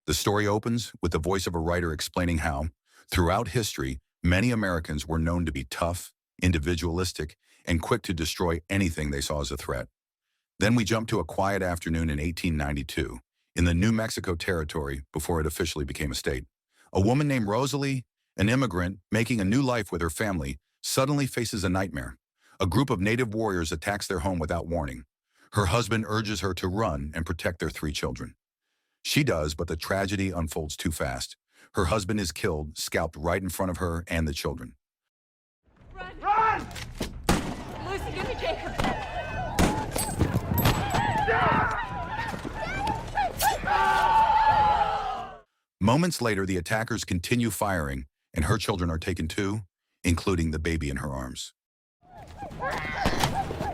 The story opens with the voice of a writer explaining how, throughout history, many Americans were known to be tough, individualistic, and quick to destroy anything they saw as a threat. Then we jump to a quiet afternoon in 1892, in the New Mexico Territory before it officially became a state. A woman named Rosalie, an immigrant making a new life with her family, suddenly faces a nightmare. A group of native warriors attacks their home without warning. Her husband urges her to run and protect their 3 children. She does, but the tragedy unfolds too fast. Her husband is killed, scalped right in front of her and the children. Run! Run! Lucy, give me Jacob. Moments later, the attackers continue firing, and her children are taken too, including the baby in her arms.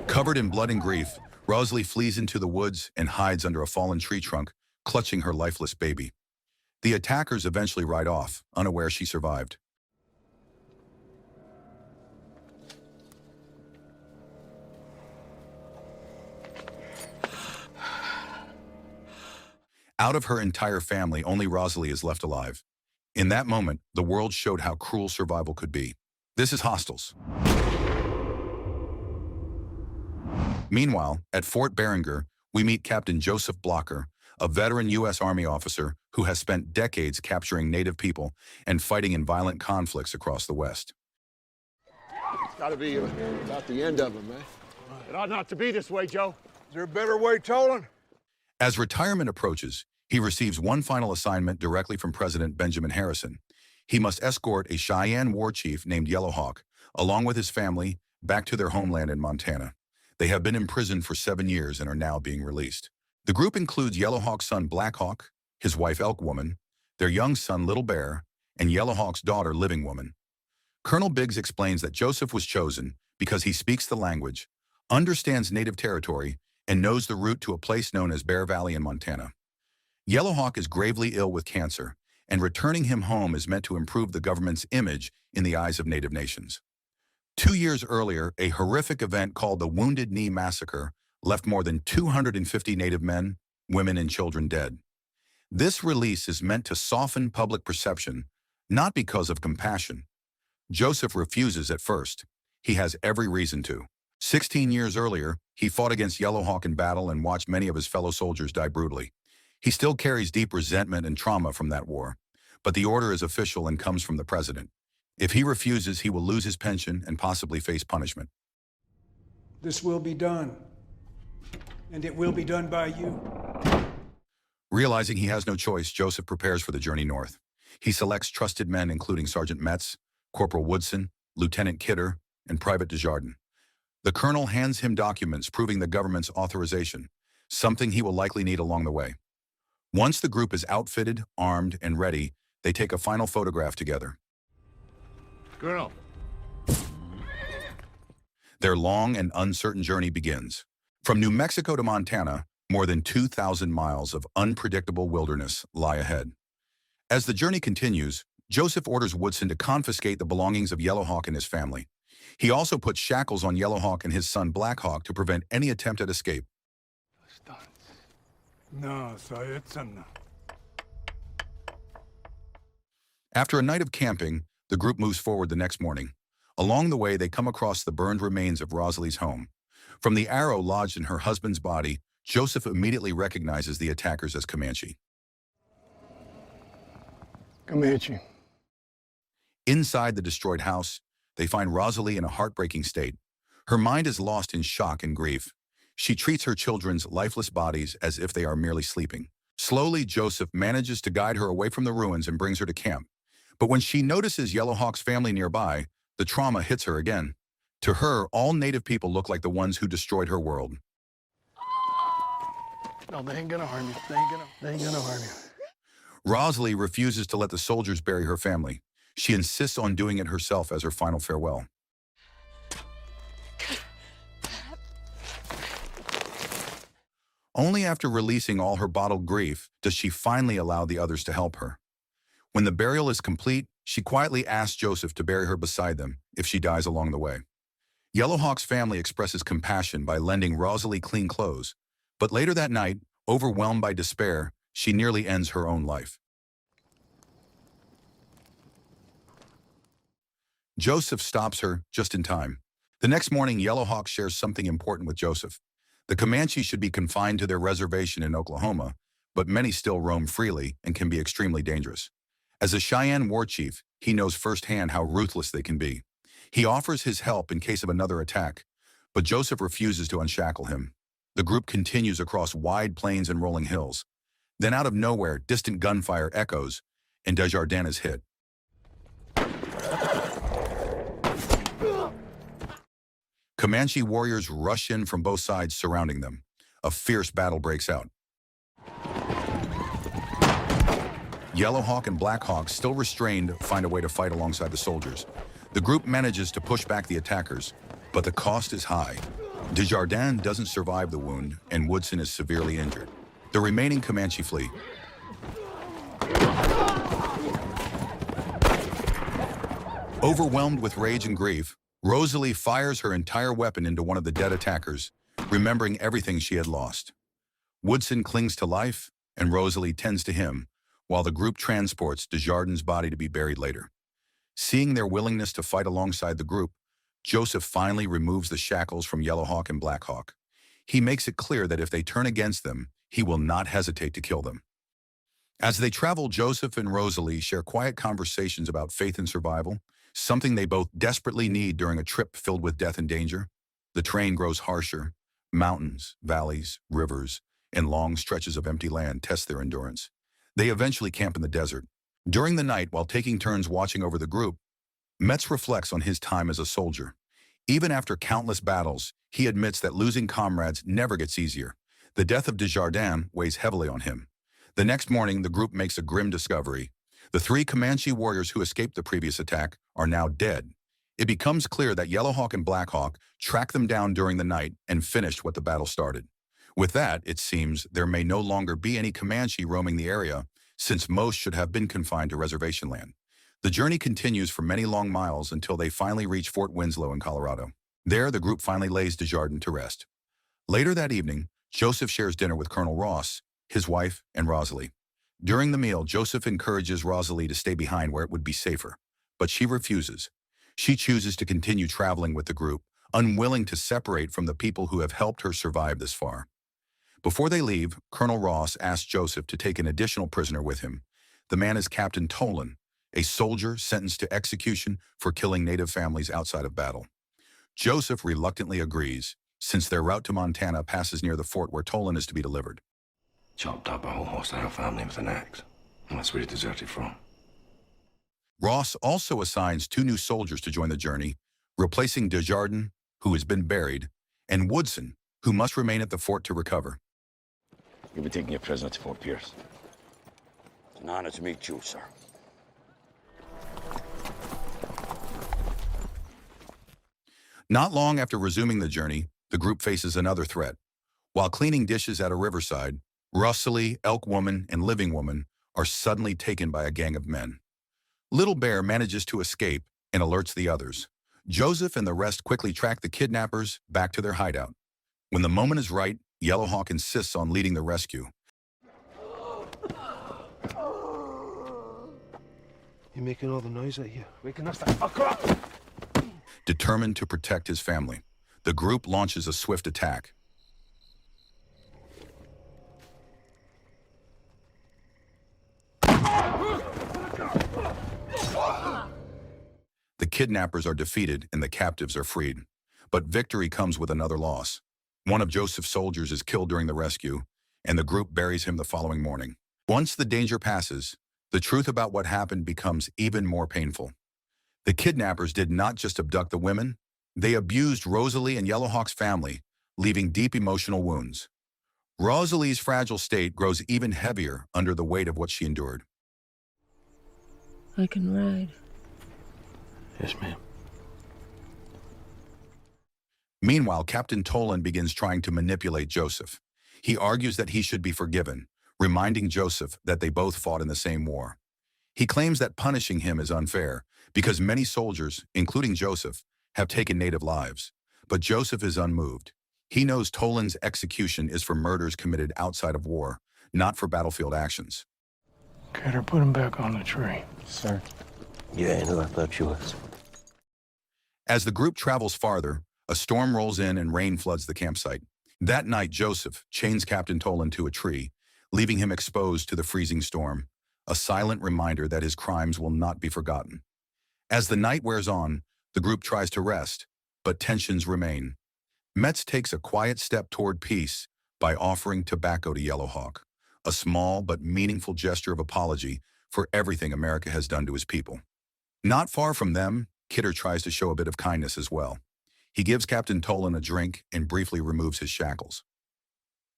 Covered in blood and grief, Rosalie flees into the woods and hides under a fallen tree trunk, clutching her lifeless baby. The attackers eventually ride off, unaware she survived. Out of her entire family, only Rosalie is left alive. In that moment, the world showed how cruel survival could be. This is Hostiles. Meanwhile, at Fort Berenger, we meet Captain Joseph Blocker, a veteran U.S. Army officer who has spent decades capturing Native people and fighting in violent conflicts across the West. It's got to be about the end of them, man. It ought not to be this way, Joe. Is there a better way, Tolan? As retirement approaches, he receives one final assignment directly from President Benjamin Harrison. He must escort a Cheyenne war chief named Yellow Hawk, along with his family, back to their homeland in Montana. They have been imprisoned for 7 years and are now being released. The group includes Yellow Hawk's son Black Hawk, his wife Elk Woman, their young son Little Bear, and Yellow Hawk's daughter Living Woman. Colonel Biggs explains that Joseph was chosen because he speaks the language, understands native territory, and knows the route to a place known as Bear Valley in Montana. Yellow Hawk is gravely ill with cancer, and returning him home is meant to improve the government's image in the eyes of Native nations. 2 years earlier, a horrific event called the Wounded Knee Massacre left more than 250 Native men, women, and children dead. This release is meant to soften public perception, not because of compassion. Joseph refuses at first. He has every reason to. 16 years earlier, he fought against Yellow Hawk in battle and watched many of his fellow soldiers die brutally. He still carries deep resentment and trauma from that war, but the order is official and comes from the president. If he refuses, he will lose his pension and possibly face punishment. This will be done, and it will be done by you. Realizing he has no choice, Joseph prepares for the journey north. He selects trusted men including Sergeant Metz, Corporal Woodson, Lieutenant Kidder, and Private Desjardins. The colonel hands him documents proving the government's authorization, something he will likely need along the way. Once the group is outfitted, armed, and ready, they take a final photograph together. Colonel. Their long and uncertain journey begins. From New Mexico to Montana, more than 2,000 miles of unpredictable wilderness lie ahead. As the journey continues, Joseph orders Woodson to confiscate the belongings of Yellow Hawk and his family. He also puts shackles on Yellow Hawk and his son Black Hawk to prevent any attempt at escape. After a night of camping, the group moves forward the next morning. Along the way, they come across the burned remains of Rosalie's home. From the arrow lodged in her husband's body, Joseph immediately recognizes the attackers as Comanche. Comanche. Inside the destroyed house, they find Rosalie in a heartbreaking state. Her mind is lost in shock and grief. She treats her children's lifeless bodies as if they are merely sleeping. Slowly, Joseph manages to guide her away from the ruins and brings her to camp. But when she notices Yellow Hawk's family nearby, the trauma hits her again. To her, all Native people look like the ones who destroyed her world. No, they ain't gonna harm you. They ain't gonna harm you. Rosalie refuses to let the soldiers bury her family. She insists on doing it herself as her final farewell. Only after releasing all her bottled grief does she finally allow the others to help her. When the burial is complete, she quietly asks Joseph to bury her beside them if she dies along the way. Yellow Hawk's family expresses compassion by lending Rosalie clean clothes, but later that night, overwhelmed by despair, she nearly ends her own life. Joseph stops her just in time. The next morning, Yellowhawk shares something important with Joseph. The Comanches should be confined to their reservation in Oklahoma, but many still roam freely and can be extremely dangerous. As a Cheyenne war chief, he knows firsthand how ruthless they can be. He offers his help in case of another attack, but Joseph refuses to unshackle him. The group continues across wide plains and rolling hills. Then out of nowhere, distant gunfire echoes, and Desjardins is hit. Comanche warriors rush in from both sides, surrounding them. A fierce battle breaks out. Yellowhawk and Blackhawk, still restrained, find a way to fight alongside the soldiers. The group manages to push back the attackers, but the cost is high. Desjardins doesn't survive the wound, and Woodson is severely injured. The remaining Comanche flee. Overwhelmed with rage and grief, Rosalie fires her entire weapon into one of the dead attackers, remembering everything she had lost. Woodson clings to life, and Rosalie tends to him, while the group transports Desjardins' body to be buried later. Seeing their willingness to fight alongside the group, Joseph finally removes the shackles from Yellowhawk and Blackhawk. He makes it clear that if they turn against them, he will not hesitate to kill them. As they travel, Joseph and Rosalie share quiet conversations about faith and survival, something they both desperately need during a trip filled with death and danger. The terrain grows harsher. Mountains, valleys, rivers, and long stretches of empty land test their endurance. They eventually camp in the desert. During the night, while taking turns watching over the group, Metz reflects on his time as a soldier. Even after countless battles, he admits that losing comrades never gets easier. The death of Desjardins weighs heavily on him. The next morning, the group makes a grim discovery. The 3 Comanche warriors who escaped the previous attack are now dead. It becomes clear that Yellowhawk and Blackhawk tracked them down during the night and finished what the battle started. With that, it seems there may no longer be any Comanche roaming the area, since most should have been confined to reservation land. The journey continues for many long miles until they finally reach Fort Winslow in Colorado. There, the group finally lays Desjardins to rest. Later that evening, Joseph shares dinner with Colonel Ross, his wife, and Rosalie. During the meal, Joseph encourages Rosalie to stay behind where it would be safer, but she refuses. She chooses to continue traveling with the group, unwilling to separate from the people who have helped her survive this far. Before they leave, Colonel Ross asks Joseph to take an additional prisoner with him. The man is Captain Tolan, a soldier sentenced to execution for killing Native families outside of battle. Joseph reluctantly agrees, since their route to Montana passes near the fort where Tolan is to be delivered. Chopped up a whole hostile family with an axe, and that's where he deserted from. Ross also assigns 2 new soldiers to join the journey, replacing Desjardins, who has been buried, and Woodson, who must remain at the fort to recover. You'll be taking your prisoner to Fort Pierce. It's an honor to meet you, sir. Not long after resuming the journey, the group faces another threat. While cleaning dishes at a riverside, Rosalie, Elk Woman, and Living Woman are suddenly taken by a gang of men. Little Bear manages to escape and alerts the others. Joseph and the rest quickly track the kidnappers back to their hideout. When the moment is right, Yellowhawk insists on leading the rescue. You making all the noise out here, waking us the fuck up! Determined to protect his family, the group launches a swift attack. The kidnappers are defeated and the captives are freed. But victory comes with another loss. One of Joseph's soldiers is killed during the rescue, and the group buries him the following morning. Once the danger passes, the truth about what happened becomes even more painful. The kidnappers did not just abduct the women, they abused Rosalie and Yellowhawk's family, leaving deep emotional wounds. Rosalie's fragile state grows even heavier under the weight of what she endured. I can ride. Yes, ma'am. Meanwhile, Captain Tolan begins trying to manipulate Joseph. He argues that he should be forgiven, reminding Joseph that they both fought in the same war. He claims that punishing him is unfair because many soldiers, including Joseph, have taken native lives. But Joseph is unmoved. He knows Tolan's execution is for murders committed outside of war, not for battlefield actions. Cutter, put him back on the tree. Sir. You ain't who I thought you was. As the group travels farther, a storm rolls in and rain floods the campsite. That night, Joseph chains Captain Tolan to a tree, leaving him exposed to the freezing storm, a silent reminder that his crimes will not be forgotten. As the night wears on, the group tries to rest, but tensions remain. Metz takes a quiet step toward peace by offering tobacco to Yellowhawk, a small but meaningful gesture of apology for everything America has done to his people. Not far from them, Kidder tries to show a bit of kindness as well. He gives Captain Tolan a drink and briefly removes his shackles.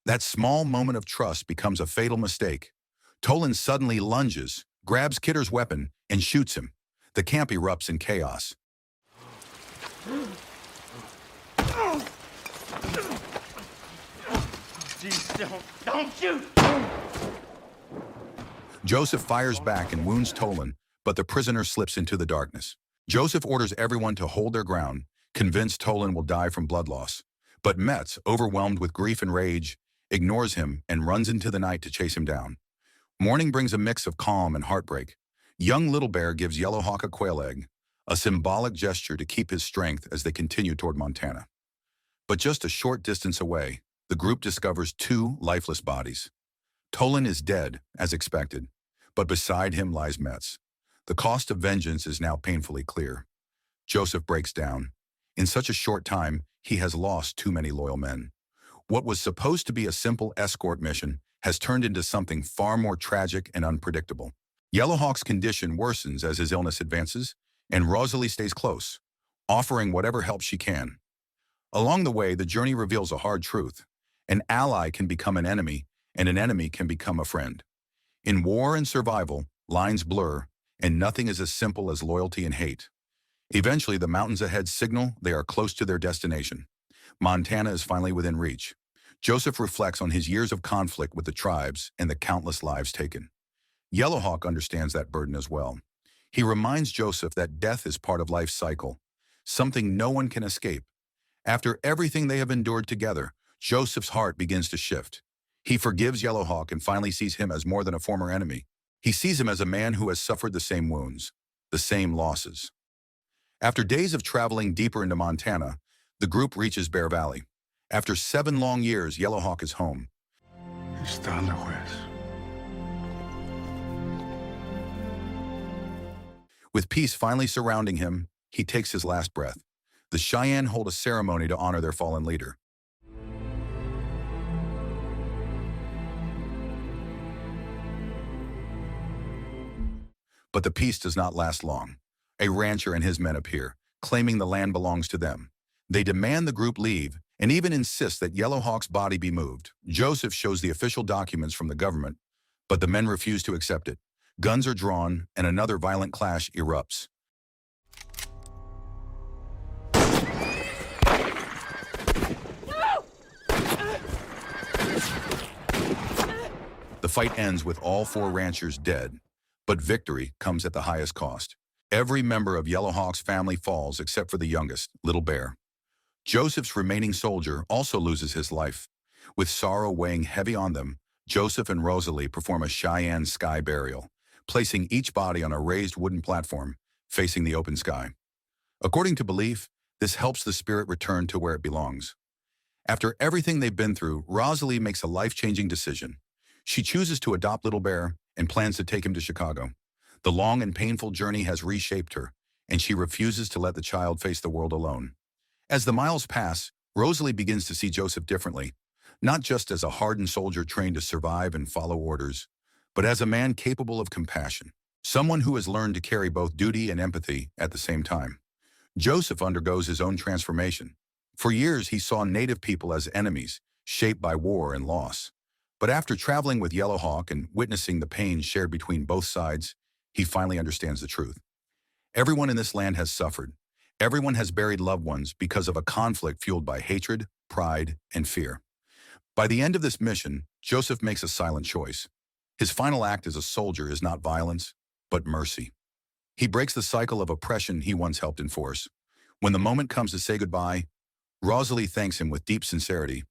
That small moment of trust becomes a fatal mistake. Tolan suddenly lunges, grabs Kidder's weapon, and shoots him. The camp erupts in chaos. Jeez, don't shoot! Joseph fires back and wounds Tolan, but the prisoner slips into the darkness. Joseph orders everyone to hold their ground, convinced Tolan will die from blood loss. But Metz, overwhelmed with grief and rage, ignores him and runs into the night to chase him down. Morning brings a mix of calm and heartbreak. Young Little Bear gives Yellowhawk a quail egg, a symbolic gesture to keep his strength as they continue toward Montana. But just a short distance away, the group discovers two lifeless bodies. Tolan is dead, as expected, but beside him lies Metz. The cost of vengeance is now painfully clear. Joseph breaks down. In such a short time, he has lost too many loyal men. What was supposed to be a simple escort mission has turned into something far more tragic and unpredictable. Yellowhawk's condition worsens as his illness advances, and Rosalie stays close, offering whatever help she can. Along the way, the journey reveals a hard truth. An ally can become an enemy, and an enemy can become a friend. In war and survival, lines blur, and nothing is as simple as loyalty and hate. Eventually, the mountains ahead signal they are close to their destination. Montana is finally within reach. Joseph reflects on his years of conflict with the tribes and the countless lives taken. Yellowhawk understands that burden as well. He reminds Joseph that death is part of life's cycle, something no one can escape. After everything they have endured together, Joseph's heart begins to shift. He forgives Yellowhawk and finally sees him as more than a former enemy. He sees him as a man who has suffered the same wounds, the same losses. After days of traveling deeper into Montana, the group reaches Bear Valley. After 7 long years, Yellowhawk is home. Está lejos. With peace finally surrounding him, he takes his last breath. The Cheyenne hold a ceremony to honor their fallen leader. But the peace does not last long. A rancher and his men appear, claiming the land belongs to them. They demand the group leave and even insist that Yellowhawk's body be moved. Joseph shows the official documents from the government, but the men refuse to accept it. Guns are drawn, and another violent clash erupts. The fight ends with all 4 ranchers dead, but victory comes at the highest cost. Every member of Yellowhawk's family falls except for the youngest, Little Bear. Joseph's remaining soldier also loses his life. With sorrow weighing heavy on them, Joseph and Rosalie perform a Cheyenne sky burial, placing each body on a raised wooden platform facing the open sky. According to belief, this helps the spirit return to where it belongs. After everything they've been through, Rosalie makes a life-changing decision. She chooses to adopt Little Bear and plans to take him to Chicago. The long and painful journey has reshaped her, and she refuses to let the child face the world alone. As the miles pass, Rosalie begins to see Joseph differently, not just as a hardened soldier trained to survive and follow orders, but as a man capable of compassion, someone who has learned to carry both duty and empathy at the same time. Joseph undergoes his own transformation. For years, he saw Native people as enemies, shaped by war and loss. But after traveling with Yellowhawk and witnessing the pain shared between both sides, he finally understands the truth. Everyone in this land has suffered. Everyone has buried loved ones because of a conflict fueled by hatred, pride, and fear. By the end of this mission, Joseph makes a silent choice. His final act as a soldier is not violence, but mercy. He breaks the cycle of oppression he once helped enforce. When the moment comes to say goodbye, Rosalie thanks him with deep sincerity.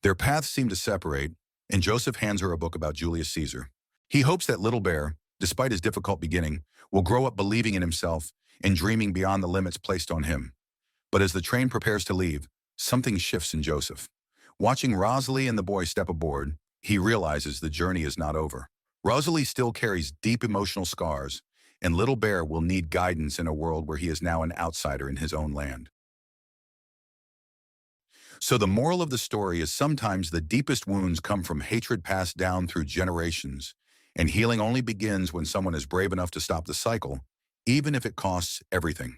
Their paths seem to separate, and Joseph hands her a book about Julius Caesar. He hopes that Little Bear, despite his difficult beginning, will grow up believing in himself and dreaming beyond the limits placed on him. But as the train prepares to leave, something shifts in Joseph. Watching Rosalie and the boy step aboard, he realizes the journey is not over. Rosalie still carries deep emotional scars, and little Bear will need guidance in a world where he is now an outsider in his own land. So the moral of the story is sometimes the deepest wounds come from hatred passed down through generations, and healing only begins when someone is brave enough to stop the cycle, even if it costs everything.